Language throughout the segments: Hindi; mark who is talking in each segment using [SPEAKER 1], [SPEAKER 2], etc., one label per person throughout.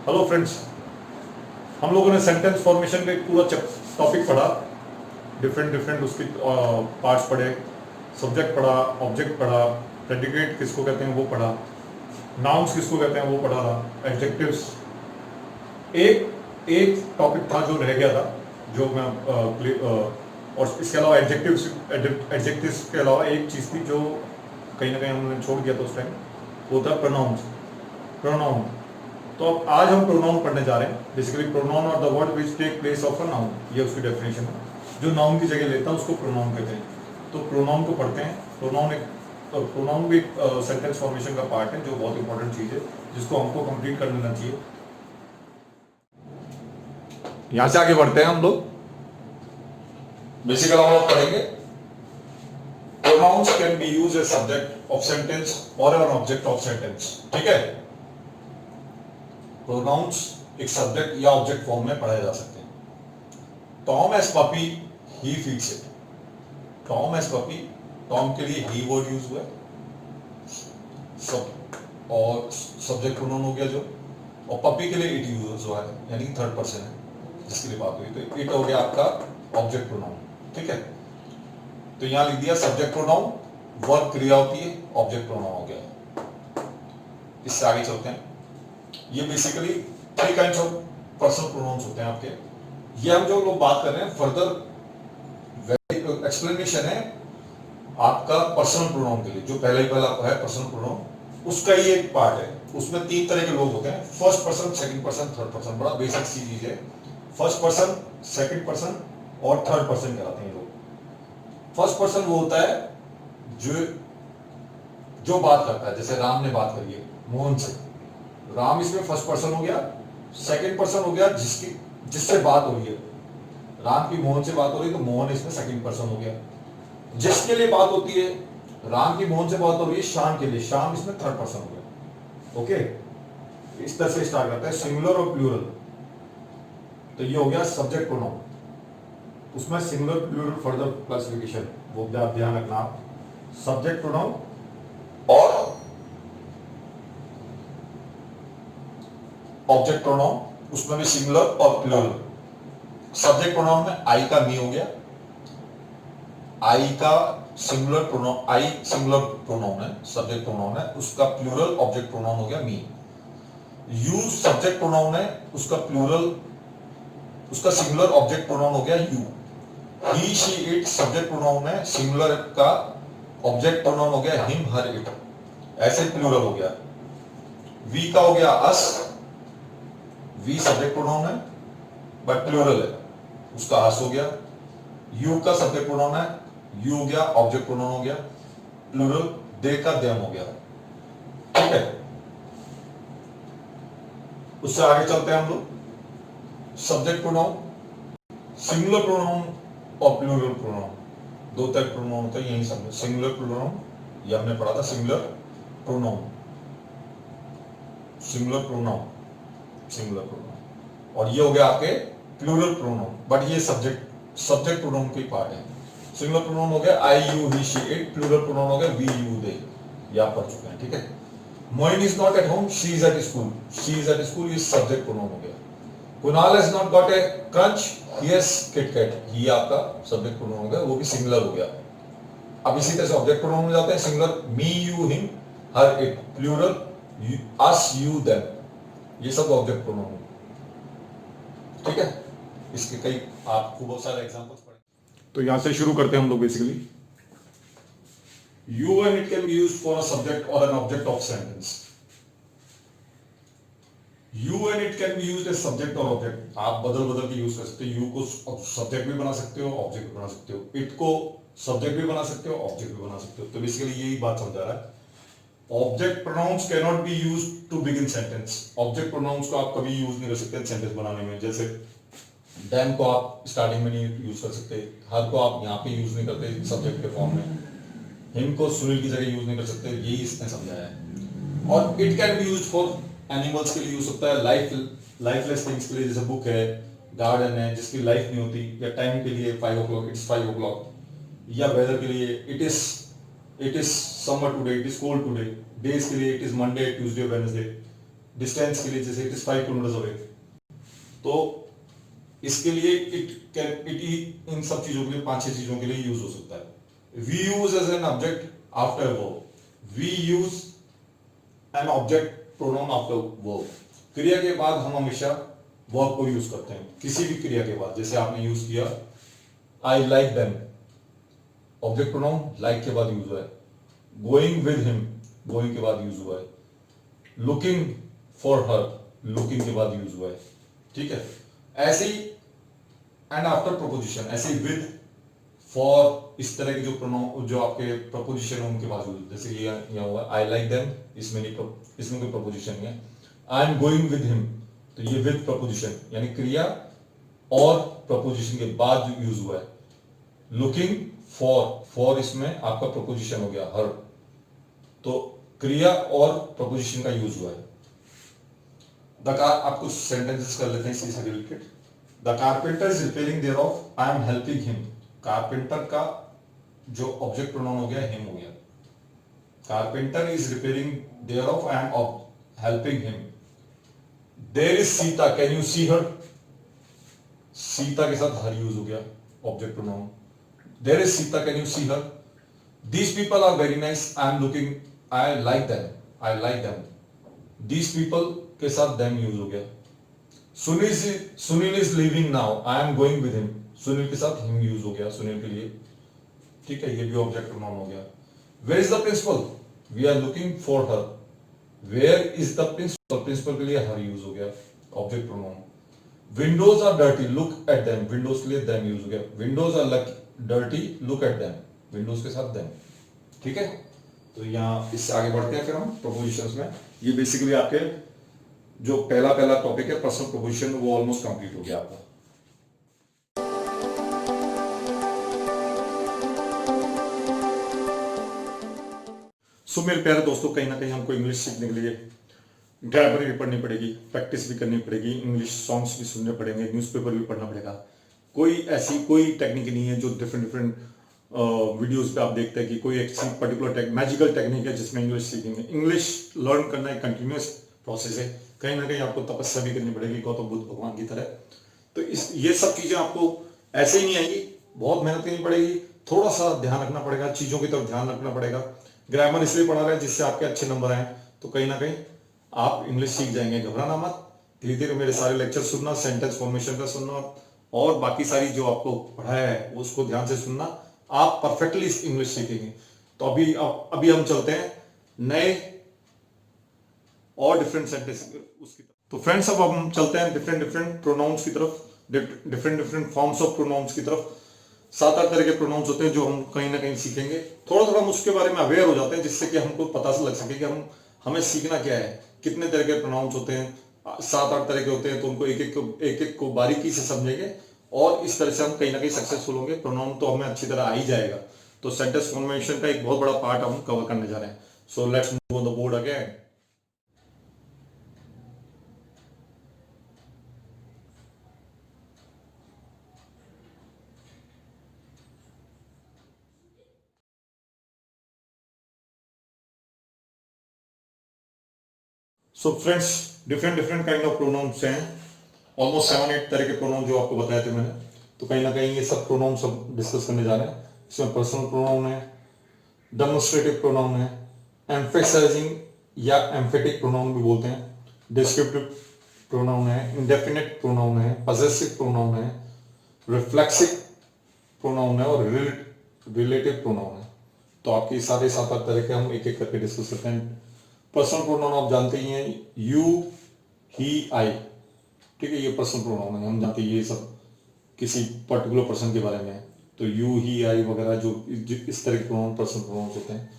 [SPEAKER 1] हेलो फ्रेंड्स, हम लोगों ने सेंटेंस फॉर्मेशन का एक पूरा टॉपिक पढ़ा। डिफरेंट डिफरेंट उसकी पार्ट्स पढ़े, सब्जेक्ट पढ़ा, ऑब्जेक्ट पढ़ा, प्रेडिकेट किसको कहते हैं वो पढ़ा, नाउन्स किसको कहते हैं वो पढ़ा था, एडजेक्टिव्स। एक एक टॉपिक था जो रह गया था, जो मैं और इसके अलावा एडजेक्टिव्स के अलावा एक चीज़ थी जो कहीं ना कहीं हमने छोड़ दिया था उस टाइम, वो था प्रोनाउंस। प्रोनाउन, तो अब आज हम प्रोनाउन पढ़ने जा रहे हैं। बेसिकली प्रोनाउन और the word which take place of a noun, ये उसकी डेफिनेशन है। जो नाउन की जगह लेता है उसको प्रोनाउन कहते हैं। तो प्रोनाउन को पढ़ते हैं। प्रोनाउन भी सेंटेंस फॉर्मेशन का पार्ट है, जो बहुत इंपॉर्टेंट चीज़ है, जिसको हमको कंप्लीट कर लेना चाहिए। यहां से आगे बढ़ते हैं हम लोग। बेसिकली हम लोग पढ़ेंगे pronouns can be use as subject of sentence और एन ऑब्जेक्ट ऑफ सेंटेंस। ठीक है, प्रोनाउंस एक सब्जेक्ट या ऑब्जेक्ट फॉर्म में पढ़ाए जा सकते हैं। Tom as puppy he feeds it. Tom as puppy, Tom के लिए ही वर्ड यूज हुआ है, सब और सब्जेक्ट प्रोनाउन हो गया जो, और पपी के लिए इट यूज हुआ है, यानी कि थर्ड पर्सन है जिसके लिए बात हुई, तो इट हो गया आपका ऑब्जेक्ट प्रोनाउन। ठीक है, तो यहां लिख दिया सब्जेक्ट प्रोनाउन, वर्ब क्रिया होती है, ऑब्जेक्ट प्रोनाउन हो गया। इससे आगे चलते हैं। ये basically 3 kinds of personal pronouns होते हैं आपके। ये हम जो लोग बात कर रहे हैं फर्दर एक्सप्लेनेशन है आपका पर्सनल प्रोनाउन के लिए। जो पहले है पर्सनल प्रोनाउन, उसका ही एक पार्ट है। उसमें 3 तरह के लोग होते हैं, first person, second person, third person. बड़ा बेसिक सी चीज है। फर्स्ट पर्सन, सेकंड पर्सन और थर्ड पर्सन कहलाते हैं लोग। फर्स्ट पर्सन वो होता है जो बात करता है, जैसे राम ने बात करी है मोहन से, राम इसमें फर्स्ट पर्सन हो गया। सेकंड पर्सन हो गया जिससे बात हो रही है, राम की मोहन से बात हो रही है, तो मोहन इसमें सेकंड पर्सन हो गया। जिसके लिए बात होती है, राम की मोहन से बात हो रही है श्याम के लिए, श्याम इसमें थर्ड पर्सन हो गया। ओके, इस तरह से स्टार्ट करता है, सिंगुलर और प्लूरल। तो ये हो गया सब्जेक्ट प्रोनाउन। उसमें सिंगुलर प्लूरल फर्दर क्लासिफिकेशन, वो ध्यान रखना। सब्जेक्ट प्रोनाउन और ऑब्जेक्ट प्रोनाउन, उसमें भी सिंगुलर और प्लूरल। सब्जेक्ट प्रोनाउन में आई का मी हो गया, आई का सिंगुलर प्रोनाउन, आई सिंगुलर प्रोनाउन है, सब्जेक्ट प्रोनाउन है, उसका प्लूरल ऑब्जेक्ट प्रोनाउन हो गया मी। यू सब्जेक्ट प्रोनाउन है, उसका प्लूरल, उसका सिंगुलर ऑब्जेक्ट प्रोनाउन हो गया you. He she it subject pronoun है, सिंगुलर का ऑब्जेक्ट प्रोनाउन हो गया हिम हर इट, ऐसे प्लूरल हो गया। वी का हो गया अस, वी सब्जेक्ट प्रोनाउन है बट प्लूरल है, उसका अस हो गया। यू का सब्जेक्ट प्रोनाउन है, यू हो गया, ऑब्जेक्ट प्रोनाउन हो गया, प्लूरल। दे का देम हो गया। ठीक है, उससे आगे चलते हैं हम लोग। सब्जेक्ट प्रोनाउन, सिंगुलर प्रोनाउन और प्लूरल प्रोनाउन, 2 तरह के प्रोनाउन होते हैं, यही समझो। सिंगुलर प्रोनाउन, ये हमने पढ़ा था, singular pronoun, singular pronoun, singular pronoun. और ये हो गया आपके प्लूरल प्रोनाउन, बट ये सब्जेक्ट प्रोनाउन की पार्ट है। सिंगुलर प्रोनाउन हो गया I you he she it, plural pronoun हो गया वी यू दे, ये आप पढ़ चुके हैं। ठीक है, Moin is not at home, she is at school, she is at school, ये सब्जेक्ट प्रोनाउन हो गया। Kunal has not got a crunch, he has kit cat, ये आपका सब्जेक्ट प्रोनाउन हो गया, वो भी सिंगुलर हो गया। अब इसी तरह से ऑब्जेक्ट प्रोनाउन में जाते हैं। Singular me you him her it, plural us you them, ये सब ऑब्जेक्ट प्रोनाउन। ठीक है, इसके कई आपको बहुत सारे एग्जांपल्स पढ़े, तो यहां से शुरू करते हैं हम लोग। Basically you and it can be used for a subject और an object of sentence. You and it can be used as subject और ऑब्जेक्ट, आप बदल बदल के यूज कर सकते हो। यू को सब्जेक्ट भी बना सकते हो, ऑब्जेक्ट भी बना सकते हो। इट को सब्जेक्ट भी बना सकते हो, ऑब्जेक्ट भी बना सकते हो। तो बेसिकली यही बात समझा रहा है। Object pronouns can not be used to begin sentence, object pronouns को आप कभी यूज नहीं कर सकते सेंटेंस बनाने में। जैसे डैम को आप स्टार्टिंग में नहीं यूज कर सकते, हर को आप यहाँ पे यूज नहीं करते सब्जेक्ट के फॉर्म में, हिम को सुनील की जगह यूज नहीं कर सकते, यही इसने समझाया है। और it can be used for animals के लिए यूज होता है, लाइफलेस थिंग्स के लिए, जैसे बुक है, गार्डन है जिसकी लाइफ नहीं होती, या टाइम के लिए 5 o'clock इट्स 5 o'clock, या वेदर के लिए it is it is summer today, it is cold today. Days के लिए it is Monday, Tuesday, Wednesday. Distance के लिए जैसे इट इज 5 किलोमीटर अवे, तो इसके लिए इट इन सब चीजों के लिए 5-6 चीजों के लिए यूज हो सकता है। We use as an object after verb, we use an object pronoun after verb. क्रिया के बाद हम हमेशा वर्ब को यूज करते हैं, किसी भी क्रिया के बाद। जैसे आपने यूज किया आई like them, object pronoun like के बाद यूज हुआ है। गोइंग विद हिम, गोइंग के बाद यूज हुआ है। लुकिंग फॉर हर, लुकिंग के बाद यूज हुआ है। ठीक है, ऐसे ही एंड आफ्टर प्रोपोजिशन, ऐसे ही विद, फॉर, इस तरह के जो प्रोनाउन जो आपके प्रपोजिशन है उनके बाद यूज। जैसे ये यहाँ हुआ आई लाइक देम, इसमें कोई प्रपोजिशन नहीं है। I am going with him, तो ये विद प्रपोजिशन यानी क्रिया और प्रपोजिशन के बाद जो यूज हुआ है। लुकिंग फॉर इसमें आपका प्रपोजिशन हो गया हर, तो क्रिया और प्रपोजिशन का यूज हुआ है। आपको सेंटेंसेस कर लेते हैं इसी से related. The carpenter is repairing there of, I am helping him. Carpenter का जो ऑब्जेक्ट प्रोनाउन हो गया हिम हो गया। Carpenter is repairing there of, I am helping him. There is Sita, can you see her. Sita के साथ हर यूज हो गया, object pronoun. There is Sita, can you see her. These people are very nice, I am looking, I like them, I like them. These people के साथ देम यूज हो गया। Sunil is living now, I am going with him. Sunil के साथ हिम यूज हो गया सुनील के लिए। ठीक है, ये भी ऑब्जेक्ट प्रोनाउन हो गया। Where is the principal, we are looking for her. Where is the principal, principal के लिए हर यूज हो गया, object pronoun. Windows are dirty, look at them, windows के लिए देम यूज हो गया। Windows are dirty, look at them, windows के साथ देम। ठीक है, तो यहाँ इससे आगे बढ़ते हैं फिर हम प्रोपोजिशंस में। ये बेसिकली आपके जो पहला टॉपिक है पर्सनल प्रोपोजिशन, वो ऑलमोस्ट कंप्लीट हो गया आपका। सो मेरे प्यारे दोस्तों, कहीं ना कहीं हमको इंग्लिश सीखने के लिए ग्रामर भी पढ़नी पड़ेगी, प्रैक्टिस भी करनी पड़ेगी, इंग्लिश सॉन्ग्स भी सुनने पड़ेंगे, न्यूज़पेपर भी पढ़ना पड़ेगा। कोई टेक्निक नहीं है जो डिफरेंट वीडियोस पे आप देखते हैं कि कोई एक पर्टिकुलर मैजिकल टेक्निक है जिसमें इंग्लिश सीखेंगे। इंग्लिश लर्न करना एक कंटिन्यूस प्रोसेस है। कहीं ना कहीं आपको तपस्या भी करनी पड़ेगी गौतम बुद्ध भगवान की तरह। तो ये सब चीजें आपको ऐसे ही नहीं आएगी, बहुत मेहनत करनी पड़ेगी, थोड़ा सा ध्यान रखना पड़ेगा, चीजों की तरफ ध्यान रखना पड़ेगा। ग्रामर इसलिए पढ़ा रहे हैं जिससे आपके अच्छे नंबर आए, तो कहीं ना कहीं आप इंग्लिश सीख जाएंगे। घबराना मत, धीरे धीरे मेरे सारे लेक्चर सुनना, सेंटेंस फॉर्मेशन का सुनना और बाकी सारी जो आपको पढ़ाया है उसको ध्यान से सुनना, आप परफेक्टली इंग्लिश सीखेंगे। तो अभी हम चलते हैं नए और डिफरेंट सेंटेंस उसकी तरफ। तो फ्रेंड्स, अब हम चलते हैं डिफरेंट प्रोनाउंस की तरफ, डिफरेंट फॉर्म्स ऑफ प्रोनाउंस की तरफ। 7-8 तरह के प्रोनाउंस होते हैं जो हम कहीं ना कहीं सीखेंगे। थोड़ा थोड़ा हम उसके बारे में अवेयर हो जाते हैं जिससे कि हमको पता लग सके कि हमें सीखना क्या है। कितने तरह के प्रोनाउंस होते हैं, 7-8 तरह के होते हैं, तो उनको एक एक को बारीकी से समझेंगे और इस तरह से हम कहीं ना कहीं सक्सेसफुल होंगे। प्रोनाउन तो हमें अच्छी तरह आ ही जाएगा। तो सेंटेंस फॉर्मेशन का एक बहुत बड़ा पार्ट हम कवर करने जा रहे हैं। So let's move on the board again. So friends, different kind of pronouns हैं, ऑलमोस्ट 7-8 तरह के प्रोनाउन जो आपको बताए थे मैंने। तो कहीं ना कहीं ये सब प्रोनाउन सब डिस्कस करने जा रहे हैं। इसमें पर्सनल प्रोनाउन है, डेमोन्स्ट्रेटिव प्रोनाउन है, एम्फेसाइजिंग या एम्फेटिक प्रोनाउन भी बोलते हैं, डिस्क्रिप्टिव प्रोनाउन है, इंडेफिनिट प्रोनाउन है, पजेसिव प्रोनाउन है, रिफ्लेक्सिव प्रोनाउन है और रिलेटिव प्रोनाउन है। तो आपके सारे 7-8 तरह के हम एक एक करके डिस्कस करते हैं। पर्सनल प्रोनाउन आप जानते ही हैं, यू, ही, आई। ठीक है, ये पर्सनल प्रोनाउन है, हम जानते हैं ये सब किसी पर्टिकुलर पर्सन के बारे में है। तो यू, ही, आई वगैरह जो इस तरह के प्रोनाउन पर्सनल प्रोनाउन होते हैं।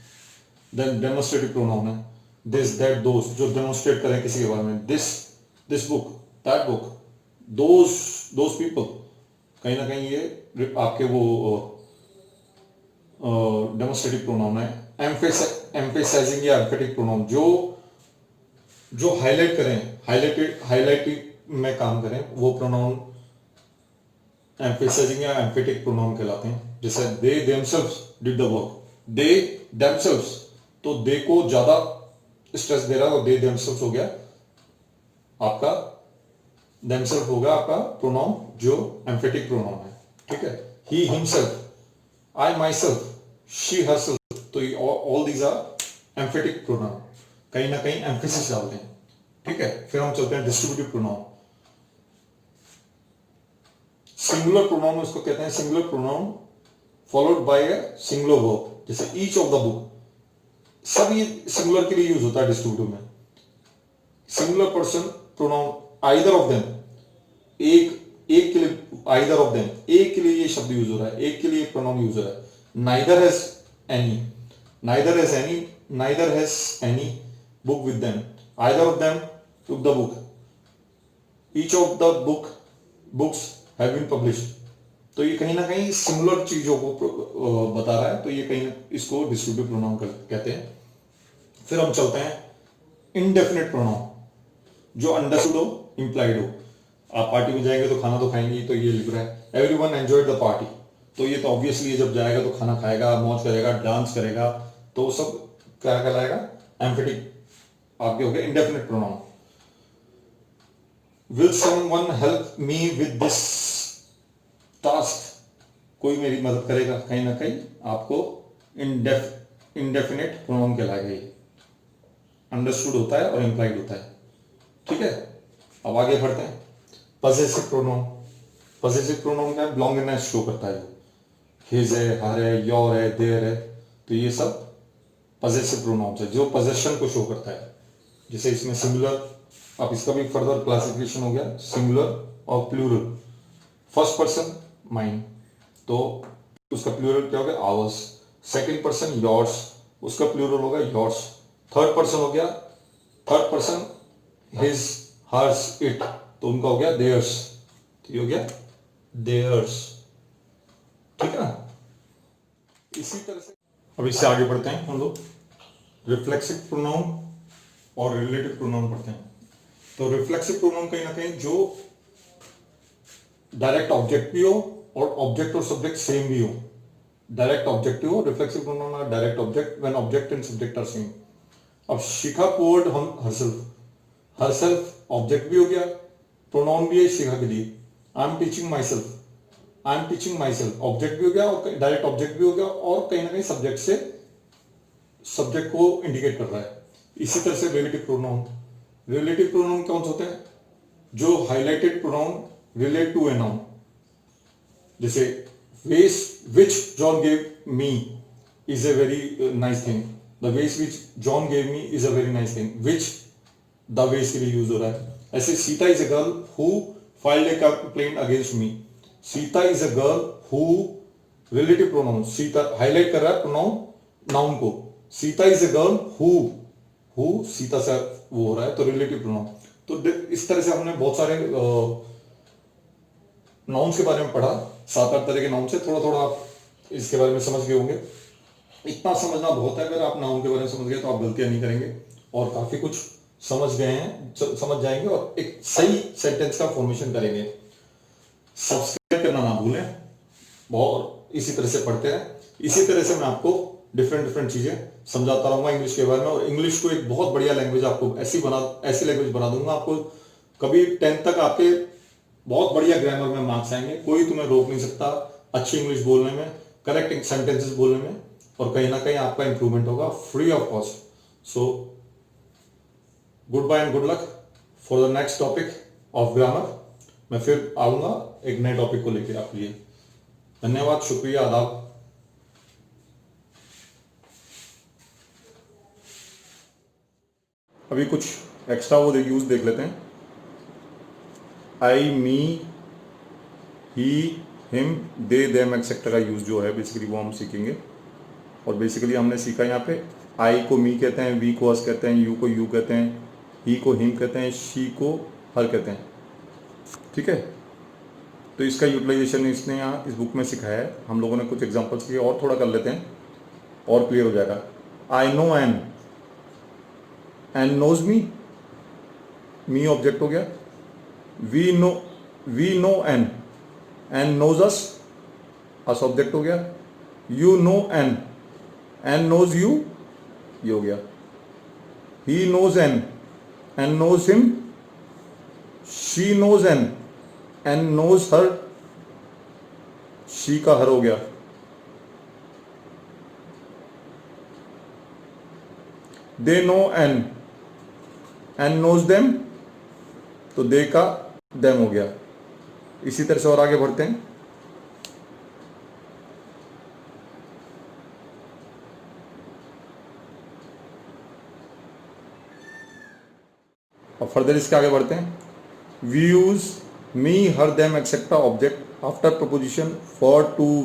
[SPEAKER 1] देन डेमोन्स्ट्रेटिव प्रोनाउन है, दिस, दैट, दोस, जो डेमोन्स्ट्रेट करें किसी के बारे में। This book, that book, those people. कहीं ना कहीं ये आपके वो डेमोन्स्ट्रेटिव प्रोनाउन है। एम्फेसाइजिंग या एम्फेटिक प्रोनाउन जो हाईलाइट करें, हाईलाइटिंग में काम करें, वो प्रोनाउन एम्फेसाइजिंग या एम्फेटिक प्रोनाउन कहलाते हैं। जैसे they themselves did the work, they themselves, तो दे को ज्यादा स्ट्रेस दे रहा है, दे देमसेल्व्स हो गया आपका, देमसेल्फ होगा आपका प्रोनाउन जो एम्फेटिक प्रोनाउन है, ठीक है। He himself, I myself, she herself, तो all these are emphatic pronoun, कहीं ना कहीं एम्फेसिस डालते हैं, ठीक है। फिर हम चलते हैं डिस्ट्रीब्यूटिव प्रोनाउन। सिंगुलर प्रोनाउन उसको कहते हैं, singular pronoun followed by a singular verb, जैसे ईच ऑफ द बुक, सब ये सिंगुलर के लिए यूज होता है डिस्ट्रीब्यूटिव में। Singular person pronoun either of them, एक के लिए आइदर ऑफ देम, एक के लिए ये शब्द यूज हो रहा है, एक के लिए प्रोनाउन यूज हो रहा है। Neither has any, neither has any, neither has any book with them, either of them took the book, each of the books have been published, तो ये कहीं ना कहीं सिमिलर चीजों को बता रहा है, तो ये कहीं इसको डिस्ट्रीब्यूटिव प्रोनाउन कहते हैं। फिर हम चलते हैं इनडेफिनेट प्रोनाउन, जो अंडरस्टूड हो, इंप्लाइड हो। आप पार्टी में जाएंगे तो खाना तो खाएंगे, तो ये लिख रहा है एवरीवन एंजॉयड द पार्टी, तो ये तो ऑब्वियसली जब जाएगा तो खाना खाएगा, मौज करेगा, डांस करेगा, तो सब क्या कहलाएगा, एम्फेटिक आपके हो गए indefinite pronoun. Will someone help me with this task, कोई मेरी मदद करेगा, कहीं ना कहीं आपको इंडेफिनेट प्रोनाउन कहलाएगा। ये अंडरस्टूड होता है और इंप्लाइड होता है, ठीक है। अब आगे बढ़ते हैं पजेसिव प्रोनाउन। पजेसिव प्रोनाउन क्या है, बिलोंगिंगनेस शो करता है, हिज है, हर है, योर है, देयर है, तो ये सब पजेसिव प्रोनाउन है जो पोजेशन को शो करता है। जैसे इसमें सिंगुलर, अब इसका भी फर्दर क्लासिफिकेशन हो गया, सिंगुलर और प्लूरल। फर्स्ट पर्सन माइन, तो उसका प्लूरल क्या हो गया, आवर्स। सेकंड पर्सन योर्स, उसका प्लूरल होगा योर्स। थर्ड पर्सन हो गया, third person his, hers, it, तो उनका हो गया देयर्स, तो ये हो गया देयर्स, ठीक है ना। इसी तरह से अब इससे आगे बढ़ते हैं हम लोग रिफ्लेक्सिव प्रोनाउन और रिलेटिव प्रोनाउन पढ़ते हैं। तो रिफ्लेक्सिव प्रोनाउन कहीं ना कहीं जो डायरेक्ट ऑब्जेक्ट भी हो और ऑब्जेक्ट और सब्जेक्ट सेम भी हो, डायरेक्ट ऑब्जेक्ट हो, reflexive pronoun are direct object when object and subject are same. अब शिखा पोर्ड हम हरसेल्फ, हरसेल्फ ऑब्जेक्ट भी हो गया, प्रोनाउन भी है शिखा के लिए। I am teaching myself, I am teaching myself object भी हो गया और डायरेक्ट ऑब्जेक्ट भी हो गया, और कहीं ना कहीं सब्जेक्ट से सब्जेक्ट को इंडिकेट कर रहा है। इसी तरह से रिलेटिव प्रोनाउन, रिलेटिव प्रोनाउन कौन से होते हैं, जो highlighted pronoun relate to a noun, जैसे vase which John gave me is a very nice thing, the vase which John gave me is a very nice thing, which the vase के लिए यूज हो रहा है। ऐसे Sita is a girl who filed a complaint against me, Sita is a girl who, relative pronoun, Sita highlight कर रहा है प्रोनाउन नाउन को, Sita is a girl who Sita से वो हो रहा है, तो रिलेटिव प्रोनाउन। तो इस तरह से हमने बहुत सारे नाउन्स के बारे में पढ़ा, 7-8 तरह के नाउन से, थोड़ा थोड़ा आप इसके बारे में समझ गए होंगे। इतना समझना बहुत है, अगर आप नाउन के बारे में समझ गए तो आप गलतियां नहीं करेंगे और काफी कुछ समझ गए हैं, समझ जाएंगे और एक सही सेंटेंस का फॉर्मेशन करेंगे। सब्सक्राइब करना ना भूलें, बहुत इसी तरह से पढ़ते हैं। इसी तरह से मैं आपको डिफरेंट चीजें समझाता रहूंगा इंग्लिश के बारे में, और इंग्लिश को एक बहुत बढ़िया लैंग्वेज आपको ऐसी लैंग्वेज बना दूंगा, आपको कभी 10th तक आपके बहुत बढ़िया ग्रामर में मार्क्स आएंगे, कोई तुम्हें रोक नहीं सकता अच्छी इंग्लिश बोलने में, करेक्ट सेंटेंसेस बोलने में, और कहीं ना कहीं आपका इंप्रूवमेंट होगा free of cost. So goodbye and good luck for the next topic of grammar. मैं फिर आऊंगा एक नए टॉपिक को लेकर आपके लिए। धन्यवाद, शुक्रिया, आदाब। अभी कुछ एक्स्ट्रा वो यूज देख लेते हैं। आई, me, he, him, they, them etcetera का यूज जो है बेसिकली वो हम सीखेंगे। और बेसिकली हमने सीखा यहाँ पे आई को मी कहते हैं, वी को अस कहते हैं, यू को यू कहते हैं, ही को हिम कहते हैं, शी को हर कहते हैं, ठीक है। तो इसका यूटिलाइजेशन इसने यहाँ इस बुक में सिखाया है, हम लोगों ने कुछ एग्जांपल्स किए, और थोड़ा कर लेते हैं और क्लियर हो जाएगा। I know N, N knows me object हो गया। We know N knows us object हो गया। You know N
[SPEAKER 2] N knows you, ये हो गया. He knows N knows him. She knows N knows her, she का हर हो गया. They know N knows them, तो दे का देम हो गया. इसी तरह से और आगे बढ़ते हैं. और फर्दर इसके आगे बढ़ते हैं. We use me, her, them etcetera object after preposition for to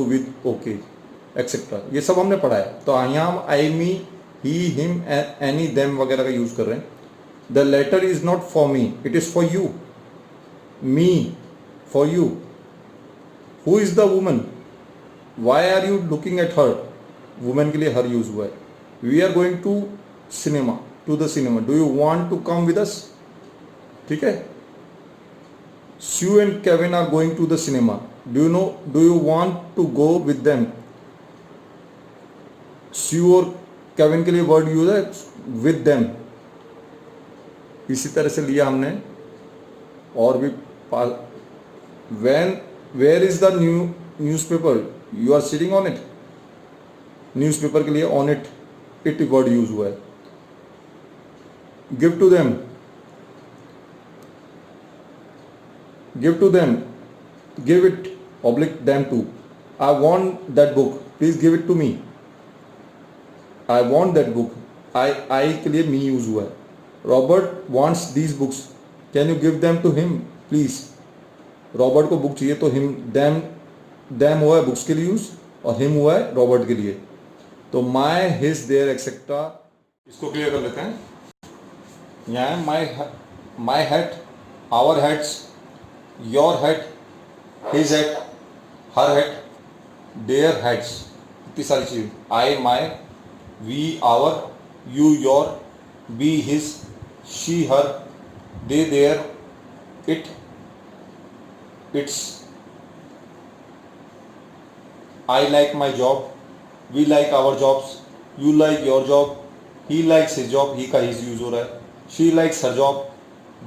[SPEAKER 2] with okay etcetera. ये सब हमने पढ़ा है. तो यहाँ हम I, me, he, him, any, them वगैरह का यूज कर रहे हैं. The letter is not for me, it is for you. Me, for you. Who is the woman, why are you looking at her. Women के लिए हर यूज हुआ है. We are going to cinema, to the cinema. Do you want to come with us. ठीक है. Sue and Kevin are going to the cinema. Do you want to go with them? Sue और Kevin के लिए वर्ड यूज है with them. इसी तरह से लिया हमने. और भी where is the newspaper? You are sitting on it. Newspaper के लिए on it वर्ड यूज हुआ है. give to them, give it oblique them to. I want that book, please give it to me. I want that book. I के लिए me यूज हुआ है. Robert wants these books, can you give them to him please. Robert को बुक चाहिए, तो him, them हुआ है बुक्स के लिए यूज, और him हुआ है रॉबर्ट के लिए. तो my, his, their एक्सेट्रा. इसको क्लियर कर लेते हैं. यहाँ है my hat, our hats, your hat, his hat, her hat, their hats. इतनी सारी चीज़. I, my, we, our, you, your, we, his, she, her, they, their, it, its. I like my job, we like our jobs, you like your job, he likes his job, he का his यूज हो रहा है. she likes her job,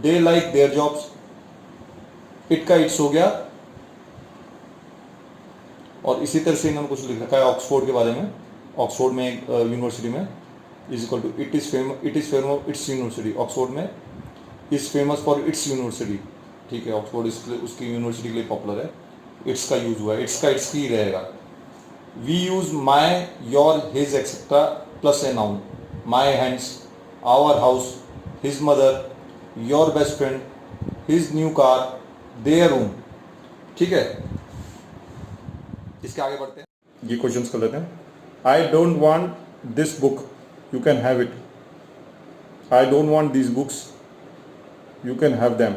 [SPEAKER 2] they like their jobs, it का its हो गया. और इसी तरह से इन्होंने कुछ लिख रखा है ऑक्सफोर्ड के बारे में. ऑक्सफोर्ड में एक यूनिवर्सिटी में is equal to it is famous its university. Oxford में is famous for its university. ठीक है. ऑक्सफोर्ड उसकी यूनिवर्सिटी के लिए पॉपुलर है. इट्स का यूज हुआ है. इट्स का इट्स की रहेगा. We use my, your, his etcetera plus a noun. My hands, our house, his mother, your best friend, his new car, their room. ठीक है. इसके आगे बढ़ते हैं. ये क्वेश्चंस कर लेते हैं. I don't want this book, you can have it. I don't want this books, you can have them.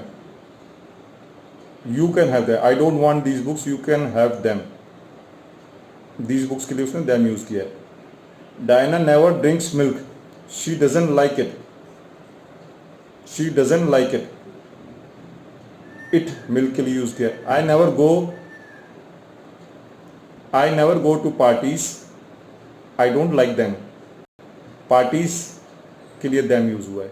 [SPEAKER 2] You can have them. I don't want this books, you can have them. This books के लिए उसने देम यूज किया है. Diana never drinks milk, she doesn't like it. She doesn't like it. It milk के लिए यूज किया. I never go to parties, I don't like them. Parties के लिए देम यूज हुआ है.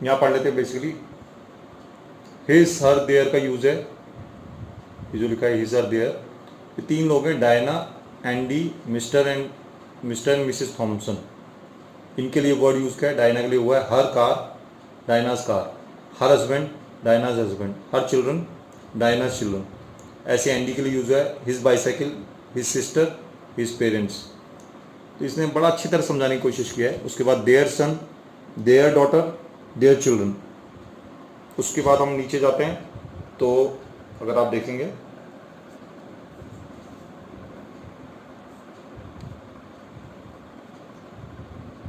[SPEAKER 2] यहां पढ़ लेते हैं. बेसिकली हिज, हर, देयर का यूज है. ये जो लिखा है हिज, हर, देयर, ये तीन लोग हैं. Diana, Andy, Mr and Mrs Thomson. इनके लिए वर्ड यूज किया है. डायना के लिए हुआ है her car, Diana's car. Her husband, Diana's husband. Her children, Diana's children. ऐसे एंडी के लिए यूज है his bicycle, his sister, his parents. तो इसने बड़ा अच्छी तरह समझाने की कोशिश किया है. उसके बाद their son, their daughter, their children. उसके बाद हम नीचे जाते हैं. तो अगर आप देखेंगे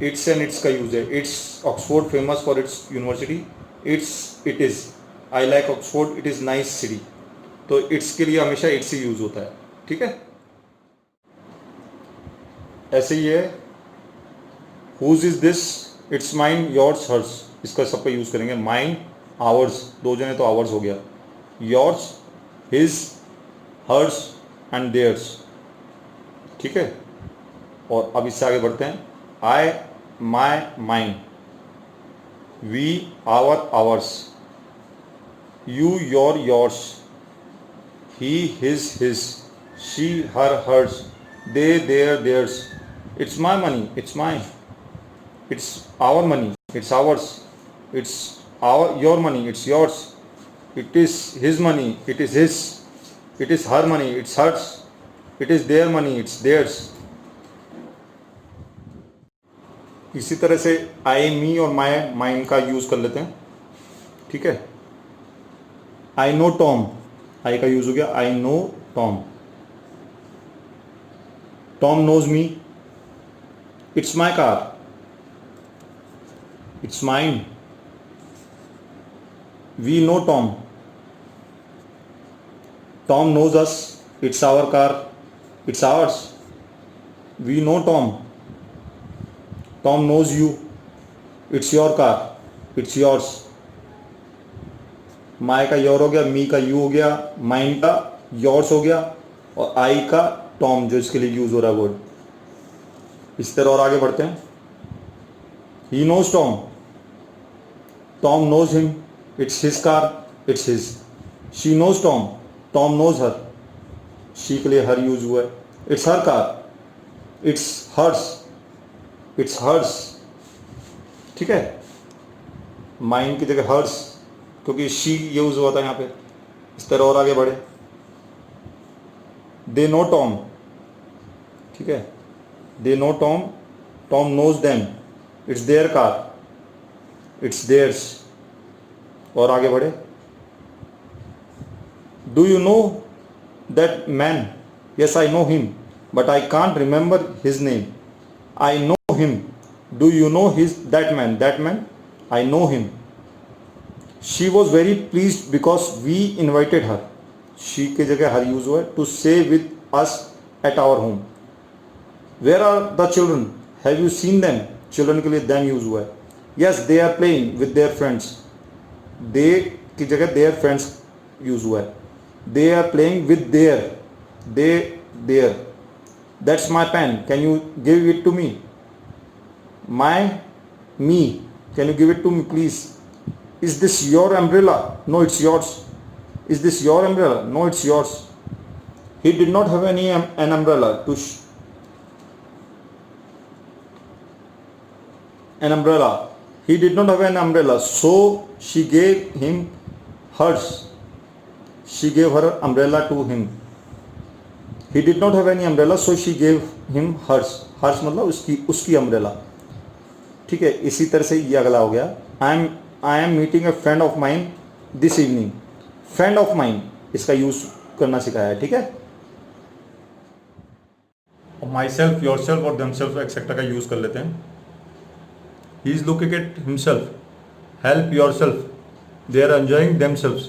[SPEAKER 2] इट्स एंड इट्स का यूज है. It's Oxford famous for its university. It is. I like Oxford, it is nice city. तो इट्स के लिए हमेशा इट्स ही यूज होता है. ठीक है. ऐसे ही है whose is this, it's mine, yours, hers, इसका सबका यूज़ करेंगे. माइन, आवर्स, दो जने तो आवर्स हो गया. Yours, his, hers and theirs. ठीक है. और अब इससे आगे बढ़ते हैं. I, my, mine, we, our, ours, you, your, yours, he, his, she, her, hers, they, their, theirs. It's my money, it's mine. It's our money, it's ours. It's your money, it's yours. It is his money, it is his. It is her money, it's hers. It is their money, it's theirs. इसी तरह से आई, मी और माई, माइन का यूज कर लेते हैं. ठीक है. आई नो टॉम, आई का यूज हो गया. I know Tom. Tom knows me. It's my car, it's mine. We know Tom. Tom knows us. It's our car, it's ours. We know Tom. Tom knows you. It's your car, it's yours. My का योर हो गया, मी का यू हो गया, माइन का योर्स हो गया, और आई का टॉम जो इसके लिए यूज हो रहा है वर्ड. इस तरह और आगे बढ़ते हैं. He knows Tom. Tom knows him. It's his car, it's his. She knows Tom. Tom knows her. She के लिए हर यूज हुआ है. It's her car, it's hers, it's hers. ठीक है. माइन की जगह हर्स, क्योंकि शी यूज हुआ था यहाँ पे. इस तरह और आगे बढ़े. They know Tom. ठीक है. They know Tom. Tom knows them. It's their car, it's theirs. और आगे बढ़े. Do you know that man? Yes I know him, but I can't remember his name. I know him. Do you know his that man? That man, I know him. She was very pleased because we invited her. She की जगह हर यूज हुआ है. To stay with us at our home. Where are the children? Have you seen them? Children के लिए them यूज हुआ है. Yes, they are playing with their friends. They की जगह their friends यूज हुआ है. They are playing with their. They, their. That's my pen. Can you give it to me? My, me. Can you give it to me, please? Is this your umbrella? No, it's yours. Is this your umbrella? No, it's yours. He did not have an umbrella to an umbrella. He did not have an umbrella, so she gave him hers. She gave her umbrella to him. He did not have any umbrella, so she gave him hers. Hers मतलब उसकी umbrella. ठीक है. इसी तरह से ये अगला हो गया. I am meeting a friend of mine this evening. Friend of mine इसका यूज करना सिखाया है. ठीक है. माई सेल्फ, योर सेल्फ और देम सेल्फ एक्सेट्रा का यूज कर लेते हैं. He is looking at himself. Help yourself. They are enjoying themself.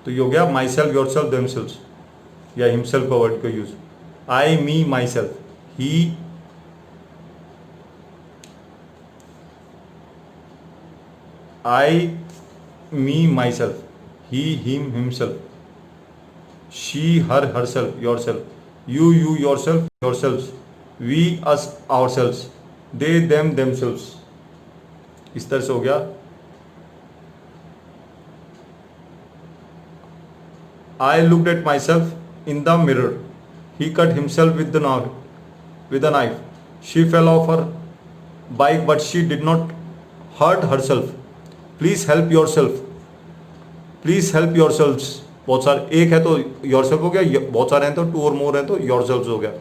[SPEAKER 2] तो ये हो गया myself, yourself, themself या हिमसेल्फ का वर्ड का use. I, me, myself. He, I, me, myself. He, him, himself. She, her, herself, yourself. You, yourself, yourselves. We, us, ourselves. They, them, themselves. इस तरह से हो गया. I looked at myself in the mirror. He cut himself with a knife. She fell off her bike, but she did not hurt herself. Please help your self. Please help your self. बहुत सारे, एक है तो योर सेल्फ हो गया, बहुत सारे हैं तो टू और मोर है तो योर सेल्फ हो गया.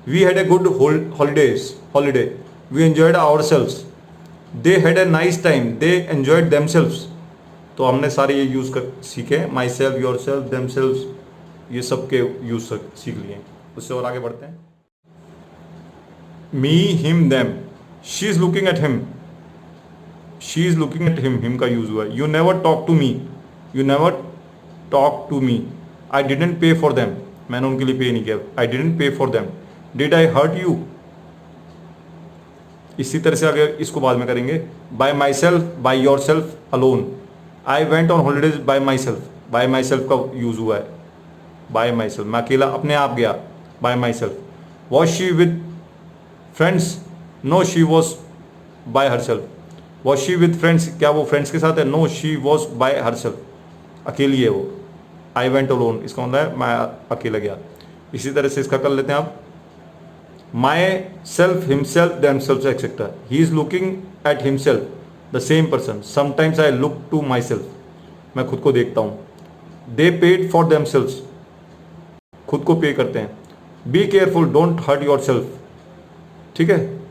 [SPEAKER 2] We had a good holiday. We enjoyed ourselves. They had a nice time. They enjoyed themselves. तो हमने सारे ये यूज कर सीखे. Myself, yourself, themselves, ये सब के यूज सीख लिए. उससे और आगे बढ़ते हैं. Me, him, them. She is looking at him. She is looking at him. Him का यूज हुआ है. You never talk to me. You never talk to me. I didn't pay for them. मैंने उनके लिए पे नहीं किया. I didn't pay for them. Did I hurt you?
[SPEAKER 1] इसी तरह से अगर इसको बाद में करेंगे, bye my self, by your self, alone, I went on holidays bye my self, bye my self का यूज हुआ है, बाय माई सेल्फ, मैं अकेला अपने आप गया, by myself. Was she with friends, no she was by herself. Was she with friends, क्या वो फ्रेंड्स के साथ है, no she was by herself, अकेली है वो। आई वेंट अलोन, इसका मतलब है मैं अकेला गया। इसी तरह से इसका कर लेते हैं आप, myself, himself, themself, etcetera. He is looking at himself, the same person, sometimes I look to myself, मैं खुद को देखता हूँ। दे पेड फॉर देमसेल्व्स, खुद को पे करते हैं। Be careful, don't hurt yourself, ठीक है।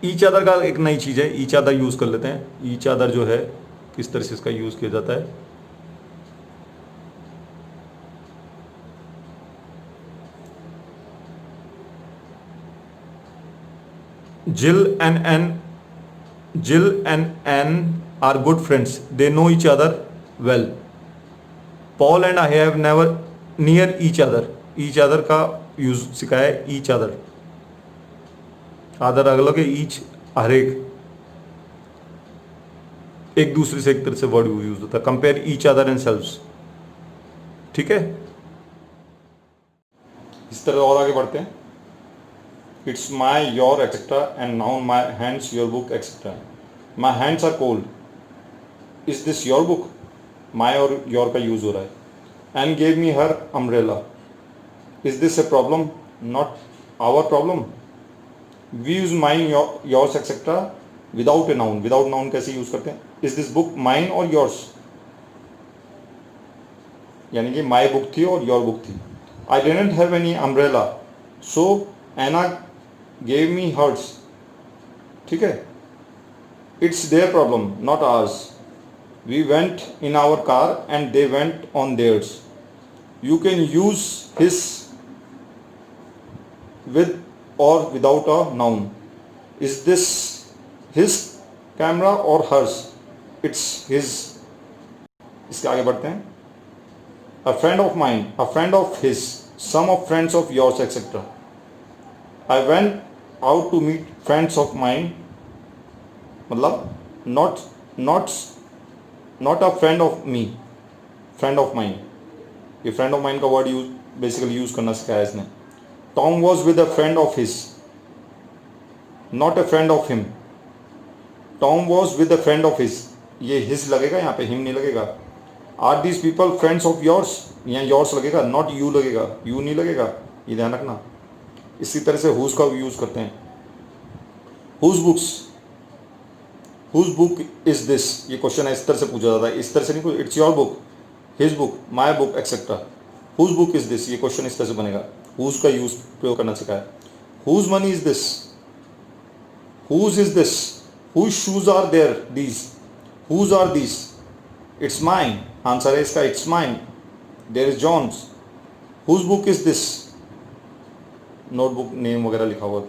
[SPEAKER 1] ईच अदर का एक नई चीज है, ईच अदर यूज कर लेते हैं। ईच अदर जो है किस तरह से इसका यूज किया जाता है, Jill and Anne are good friends. They know each other well. Paul and I have never near each other. Each other का यूज सिखाया है, each other, अदर अलग है, each हर एक दूसरे से एक तरह से वर्ड यूज होता है। Compare each other and selves, ठीक है। इस तरह और आगे बढ़ते हैं। It's my, your, etcetera, and noun my hands, your book, etcetera. My hands are cold, is this your book, my और योर का यूज हो रहा है। And gave me her umbrella, is this a problem, not our problem. We use mine, yours, etcetera without a noun. Without noun कैसे यूज करते हैं, इज दिस बुक माइन और योर्स, यानी कि माई बुक थी और योर बुक थी। I didn't have any umbrella, so Anna gave me hers, ठीक है। It's their problem, not ours. We went in our car and they went on theirs. You can use his with or without a noun. Is this his camera or hers? It's his. इसके आगे बढ़ते हैं। A friend of mine, a friend of his, some of friends of yours, etc. I went out to meet friends of mine. मतलब not a friend of me, friend of mine. ये friend of mine का word यूज बेसिकली यूज करना सिखाया इसने। Tom was with a friend of his, not a friend of him. Tom was with a friend of his. ये his लगेगा यहाँ पे, him नहीं लगेगा। Are these people friends of yours? यहाँ yours लगेगा, not you लगेगा, you नहीं लगेगा, ये ध्यान रखना। इसी तरह से whose का यूज करते हैं। Whose books? Whose book is this? ये क्वेश्चन है, इस तरह से पूछा जाता है, इस तरह से नहीं। It's your book, his book, my book, etc. Whose book is this? ये क्वेश्चन इस तरह से बनेगा। Whose का यूज प्रयोग करना सिखाया। Whose money is this? Whose is this? Whose shoes are there? These. Whose are these? It's mine. Answer है इसका it's mine. There is John's. Whose book is this? Notebook name वगैरह लिखा हुआ।